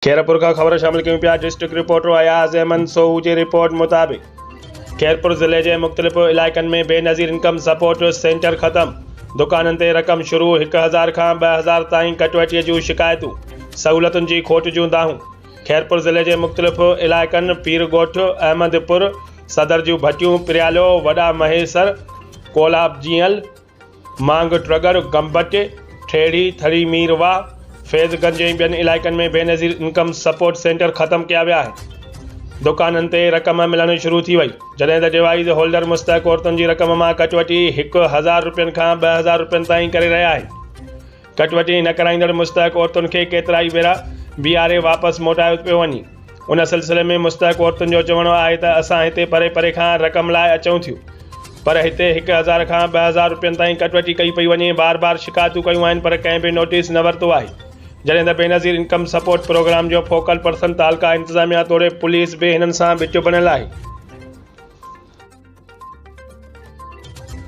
खैरपुर का खबर शामिल क्यों पिया। डिस्ट्रिक्ट रिपोर्टर अयाज़ अहमद सोहू जी रिपोर्ट मुताबिक खैरपुर ज़िले के मुख्तलिफ़ इलाक़नि में बेनज़ीर इनकम सपोर्ट सेंटर ख़त्म। दुकाननि ते रक़म शुरू 1000 खां 2000 ताईं कटवटीअ जूं शिकायतूं, सहूलतुनि जी खोट जूं दाहूं। खैरपुर ज़िले के मुख्तलिफ़ इलाक़नि पीरगोठ, अहमदपुर, सदर जूं भटियूं, पिरियालो, वॾा महेसर, कोलाबजीअल, मांग ट्रगर, गंबट, ठेड़ी, थरी मीरवा, फैज़गंज ऐं ॿियनि इलाइक़नि में बेनज़ीर इनकम सपोर्ट सेंटर ख़त्म किया विया आहिनि। दुकाननि ते रक़म मिलण शुरू थी वई, जॾहिं त डिवाइस होल्डर मुस्तहक़ औरतुनि जी रक़म मां कटवटी 1000 रुपयनि खां 2000 रुपयनि ताईं करे रहिया आहिनि। कटवटी न कराईंदड़ मुस्तहक़ औरतुनि खे केतिरा ई भेरा बीआरए वापसि मोटायो पियो वञे। उन सिलसिले में मुस्तहक़ औरतुनि जो चवणु आहे त असां हिते परे परे खां रक़म लाइ अचूं थियूं, पर हिते 1000 खां 2000 रुपयनि ताईं कटवटी कई पई वञे। बार बार शिकायतूं कयूं आहिनि, पर कंहिं बि नोटिस न वरितो आहे। जॾहिं त बेनज़ीर इनकम सपोर्ट प्रोग्राम जो फोकल पर्सन तालका इंतज़ामिया तोड़े पुलिस बि हिननि सां बिचो बणियल आहे।